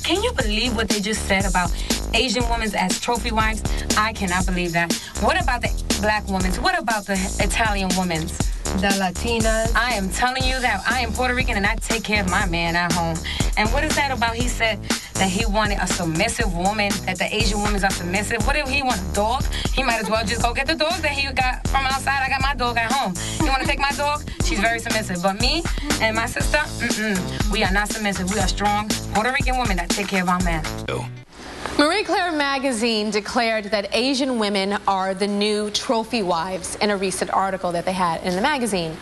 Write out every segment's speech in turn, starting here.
Can you believe what they just said about Asian women as trophy wives? I cannot believe that. What about the black women? What about the Italian women? The Latinas. I am telling you that I am Puerto Rican and I take care of my man at home. And what is that about? He said that he wanted a submissive woman, that the Asian women are submissive. What if he want a dog? He might as well just go get the dog that he got from outside. I got my dog at home. You want to take my dog? She's very submissive. But me and my sister, we are not submissive. We are strong Puerto Rican women that take care of our man. Marie Claire magazine declared that Asian women are the new trophy wives in a recent article that they had in the magazine.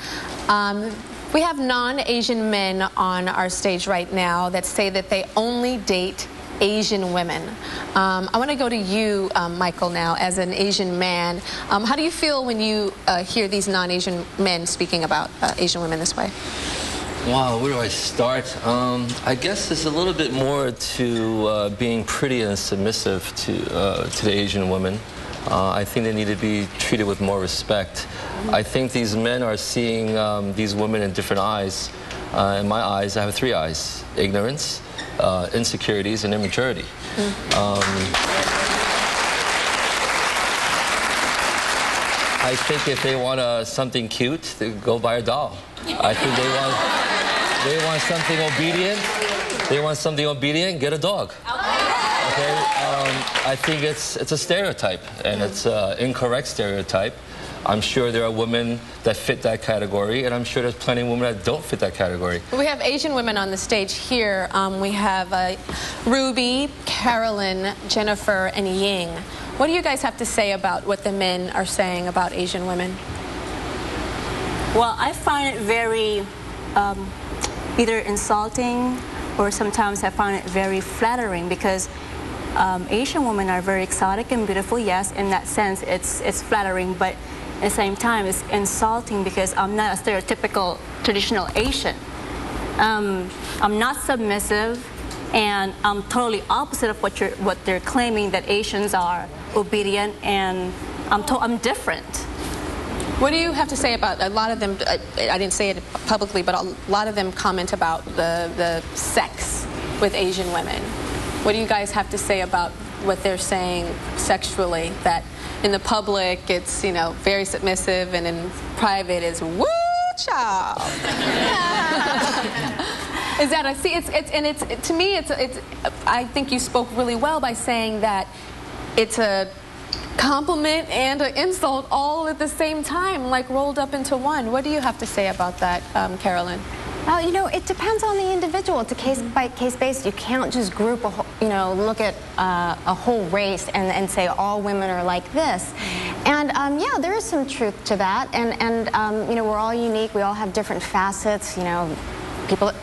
We have non-Asian men on our stage right now that say that they only date Asian women. I want to go to you, Michael, now, as an Asian man. How do you feel when you hear these non-Asian men speaking about Asian women this way? Wow, where do I start? I guess there's a little bit more to being pretty and submissive to the Asian woman. I think they need to be treated with more respect. I think these men are seeing these women in different eyes. In my eyes, I have three eyes: ignorance, insecurities, and immaturity. I think if they want something cute, they go buy a doll. I think they want something obedient. They want something obedient, get a dog. Okay? I think it's a stereotype, and it's an incorrect stereotype. I'm sure there are women that fit that category, and I'm sure there's plenty of women that don't fit that category. We have Asian women on the stage here. We have Ruby, Carolyn, Jennifer, and Ying. What do you guys have to say about what the men are saying about Asian women? Well, I find it very either insulting, or sometimes I find it very flattering, because Asian women are very exotic and beautiful. Yes, in that sense, it's flattering, but at the same time, it's insulting because I'm not a stereotypical traditional Asian. I'm not submissive, and I'm totally opposite of what they're claiming, that Asians are obedient, and I'm different. What do you have to say about, a lot of them, I didn't say it publicly, but a lot of them comment about the sex with Asian women. What do you guys have to say about what they're saying sexually, that in the public it's, you know, very submissive, and in private is woo child? Is that to me I think you spoke really well by saying that it's a compliment and an insult all at the same time, like rolled up into one. What do you have to say about that, Carolyn? Well, you know, it depends on the individual. It's a case-by-case basis. You can't just group, look at a whole race and say all women are like this. And yeah, there is some truth to that. And you know, we're all unique. We all have different facets. You know,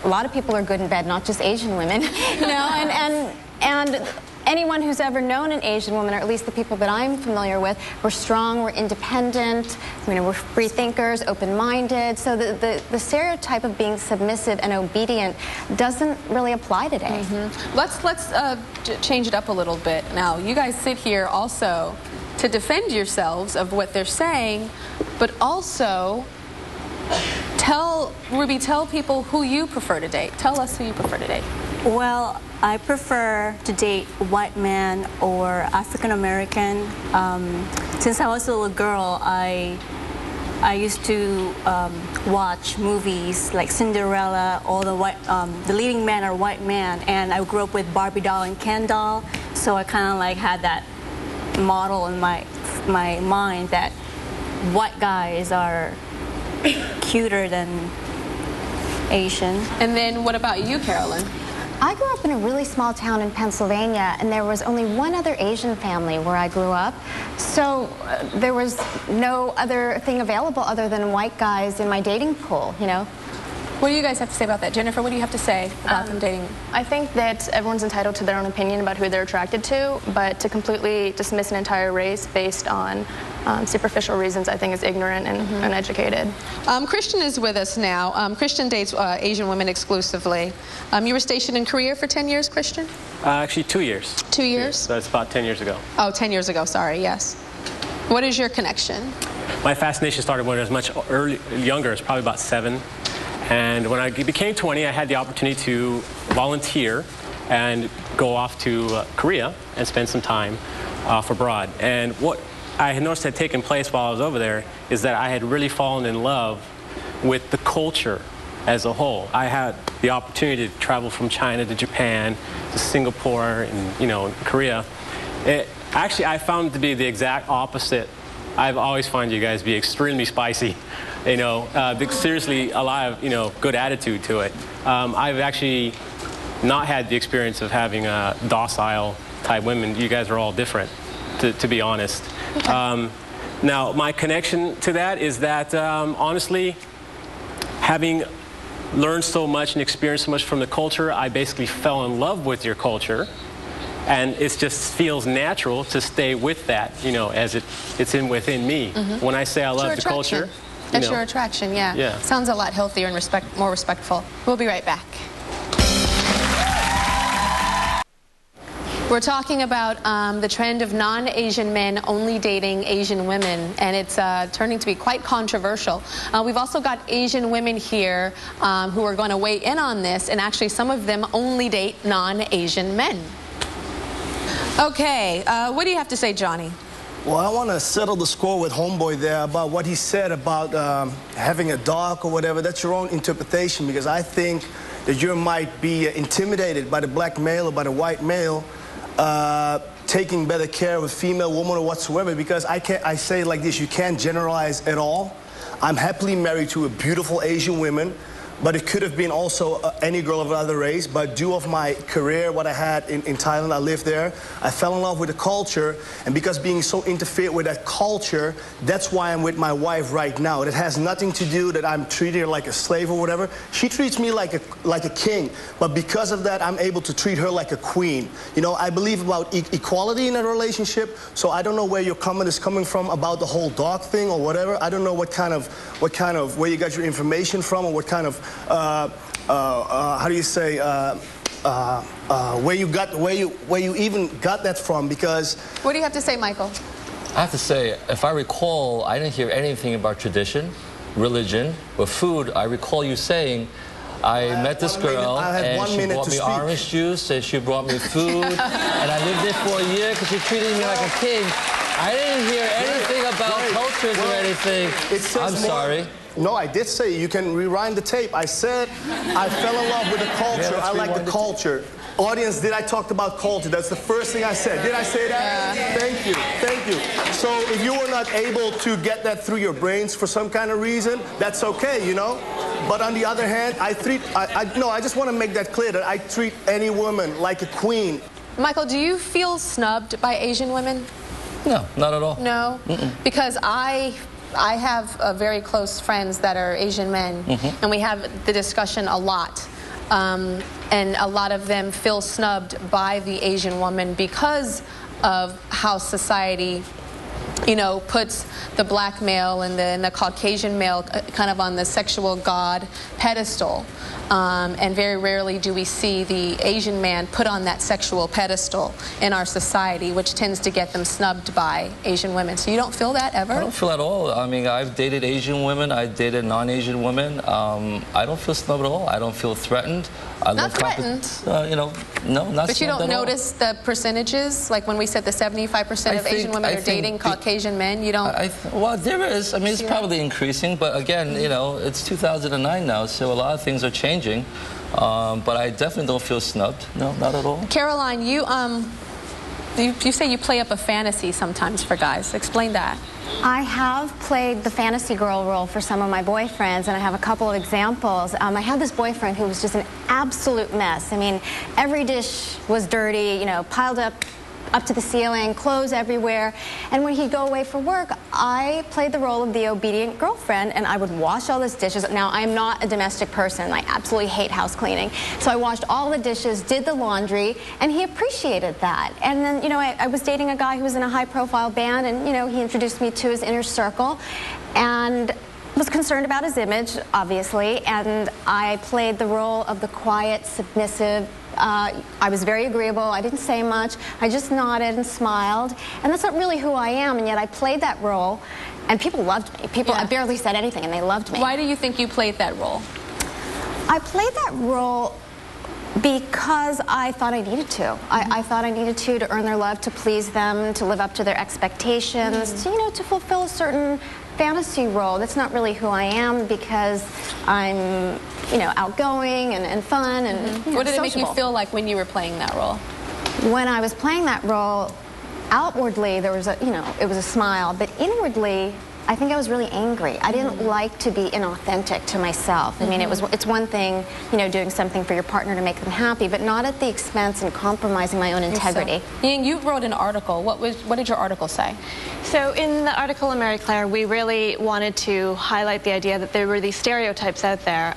a lot of people are good in bed, not just Asian women. You know, and anyone who's ever known an Asian woman, or at least the people that I'm familiar with, we're strong, we're independent, you know, we're free thinkers, open-minded. So the stereotype of being submissive and obedient doesn't really apply today. Let's change it up a little bit. Now, you guys sit here also to defend yourselves of what they're saying, but also Ruby, tell people who you prefer to date. Tell us who you prefer to date. Well, I prefer to date white man or African American. Since I was a little girl, I used to watch movies like Cinderella. All the leading men are white men, and I grew up with Barbie doll and Ken doll. So I kind of like had that model in my mind that white guys are cuter than Asian. And then what about you, Carolyn? I grew up in a really small town in Pennsylvania, and there was only one other Asian family where I grew up. So there was no other thing available other than white guys in my dating pool, you know. What do you guys have to say about that? Jennifer, what do you have to say about them dating? I think that everyone's entitled to their own opinion about who they're attracted to, but to completely dismiss an entire race based on superficial reasons, I think, is ignorant and uneducated. Christian is with us now. Christian dates Asian women exclusively. You were stationed in Korea for 10 years, Christian? Actually, 2 years. 2 years? So it's about 10 years ago. Oh, 10 years ago, sorry, yes. What is your connection? My fascination started when I was much younger, it's probably about 7. And when I became 20, I had the opportunity to volunteer and go off to Korea and spend some time off abroad. And what I had noticed had taken place while I was over there is that I had really fallen in love with the culture as a whole. I had the opportunity to travel from China to Japan to Singapore and Korea. Actually, I found it to be the exact opposite. I've always found you guys to be extremely spicy. Seriously, a lot of good attitude to it. I've actually not had the experience of having docile type women. You guys are all different, to be honest. Okay. Now, my connection to that is that honestly, having learned so much and experienced so much from the culture, I basically fell in love with your culture. And it just feels natural to stay with that, as it's within me. Mm-hmm. When I say I love the culture. That's your attraction, yeah. Yeah. Sounds a lot healthier and more respectful. We'll be right back. We're talking about the trend of non-Asian men only dating Asian women, and it's turning to be quite controversial. We've also got Asian women here who are going to weigh in on this, and actually some of them only date non-Asian men. Okay, what do you have to say, Johnny? Well, I want to settle the score with Homeboy there about what he said about having a dog or whatever. That's your own interpretation, because I think that you might be intimidated by the black male or by the white male taking better care of a female woman or whatsoever, because I say it like this, you can't generalize at all. I'm happily married to a beautiful Asian woman, but it could have been also any girl of another race. But due of my career, what I had in Thailand, I lived there, I fell in love with the culture, and because being so interfered with that culture, that's why I'm with my wife right now. It has nothing to do that I'm treating her like a slave or whatever. She treats me like a king, but because of that, I'm able to treat her like a queen. I believe about equality in a relationship, so I don't know where your comment is coming from about the whole dog thing or whatever. I don't know where you got your information from, or what kind of how do you say, where you even got that from, because... What do you have to say, Michael? I have to say, if I recall, I didn't hear anything about tradition, religion, or food. I recall you saying, I met this girl, and she brought me orange juice, and she brought me food, and I lived there for a year because she treated me like a king. I didn't hear anything about cultures or anything. I'm sorry. No, I did say, you can rewind the tape. I said I fell in love with the culture. I like the culture. Audience, did I talk about culture? That's the first thing I said. Did I say that? Thank you. Thank you. So if you were not able to get that through your brains for some kind of reason, that's okay, But on the other hand, I just want to make that clear, that I treat any woman like a queen. Michael, do you feel snubbed by Asian women? No, not at all. No? Because I have very close friends that are Asian men, and we have the discussion a lot. And a lot of them feel snubbed by the Asian woman because of how society, puts the black male and the Caucasian male kind of on the sexual god pedestal. And very rarely do we see the Asian man put on that sexual pedestal in our society, which tends to get them snubbed by Asian women. So you don't feel that ever? I don't feel at all. I mean, I've dated Asian women. I've dated non-Asian women. I don't feel snubbed at all. I don't feel threatened. Not threatened? No, not But you don't notice the percentages? Like when we said the 75% of Asian women are dating Caucasian men, you don't? Well, there is. I mean, it's probably increasing. But again, it's 2009 now, so a lot of things are changing. But I definitely don't feel snubbed. No, not at all. Caroline, you say you play up a fantasy sometimes for guys. Explain that. I have played the fantasy girl role for some of my boyfriends, and I have a couple of examples. I had this boyfriend who was just an absolute mess. I mean, every dish was dirty, piled up to the ceiling, clothes everywhere. And when he'd go away for work, I played the role of the obedient girlfriend, and I would wash all his dishes. Now, I'm not a domestic person. I absolutely hate house cleaning. So I washed all the dishes, did the laundry, and he appreciated that. And then, I was dating a guy who was in a high-profile band, and, he introduced me to his inner circle, and was concerned about his image, obviously, and I played the role of the quiet, submissive. I was very agreeable. I didn't say much. I just nodded and smiled. And that's not really who I am, and yet I played that role, and people loved me. I barely said anything, and they loved me. Why do you think you played that role? I played that role Because I thought I needed to. I thought I needed to earn their love, to please them, to live up to their expectations, to, you know, to fulfill a certain fantasy role. That's not really who I am, because I'm, you know, outgoing and fun and you know, What did it make you sociable. feel like when you were playing that role? When I was playing that role, outwardly there was a, you know, it was a smile, but inwardly I think I was really angry. I didn't like to be inauthentic to myself. I mean, it's one thing, you know, doing something for your partner to make them happy, but not at the expense and compromising my own integrity. Ying, you wrote an article. What did your article say? So in the article in Marie Claire, we really wanted to highlight the idea that there were these stereotypes out there.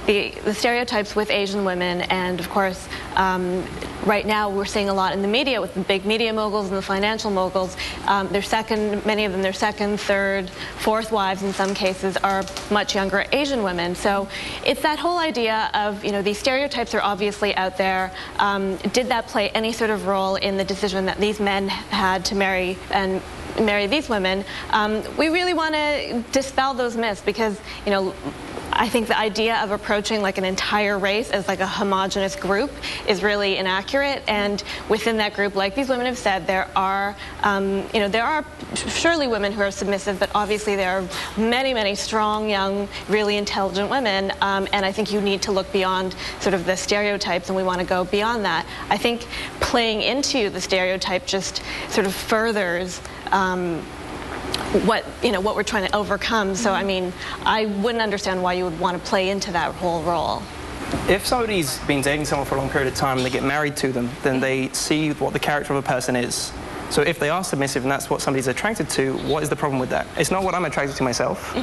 The stereotypes with Asian women, and of course, right now we're seeing a lot in the media with the big media moguls and the financial moguls. Many of them, their second, third, fourth wives in some cases are much younger Asian women. So it's that whole idea of, you know, these stereotypes are obviously out there. Did that play any sort of role in the decision that these men had to marry these women? We really want to dispel those myths, because, you know, I think the idea of approaching like an entire race as like a homogenous group is really inaccurate. And within that group, like these women have said, there are, you know, there are surely women who are submissive, but obviously there are many, many strong, young, really intelligent women. And I think you need to look beyond sort of the stereotypes, and we want to go beyond that. I think playing into the stereotype just sort of furthers what we're trying to overcome. So I mean, I wouldn't understand why you would want to play into that whole role. If somebody's been dating someone for a long period of time and they get married to them, then they see what the character of a person is. So if they are submissive and that's what somebody's attracted to, what is the problem with that? It's not what I'm attracted to myself.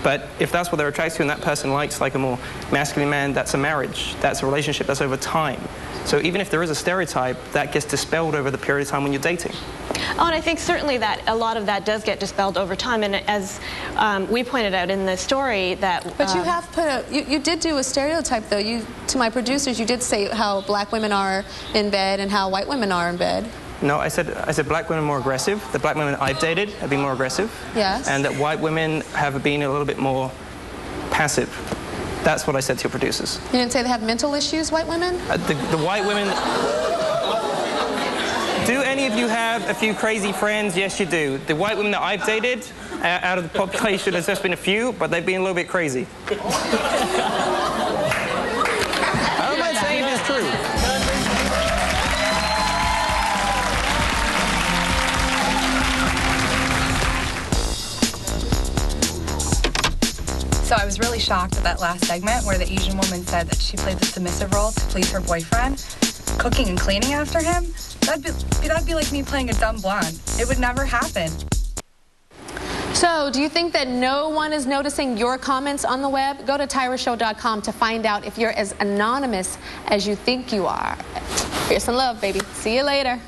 But if that's what they're attracted to and that person likes like a more masculine man, that's a marriage. That's a relationship that's over time. So even if there is a stereotype, that gets dispelled over the period of time when you're dating. Oh, and I think certainly that a lot of that does get dispelled over time. And as we pointed out in the story that... But you have put you did do a stereotype, though. To my producers, you did say how black women are in bed and how white women are in bed. No, I said black women are more aggressive. The black women I've dated have been more aggressive. Yes. And that white women have been a little bit more passive. That's what I said to your producers. You didn't say they have mental issues, white women? The white women... Do any of you have a few crazy friends? Yes, you do. The white women that I've dated, out of the population, there's just been a few, but they've been a little bit crazy. I don't mind saying it's true. So I was really shocked at that last segment where the Asian woman said that she played the submissive role to please her boyfriend, cooking and cleaning after him. That'd be like me playing a dumb blonde. It would never happen. So, do you think that no one is noticing your comments on the web? Go to TyraShow.com to find out if you're as anonymous as you think you are. Here's some love, baby. See you later.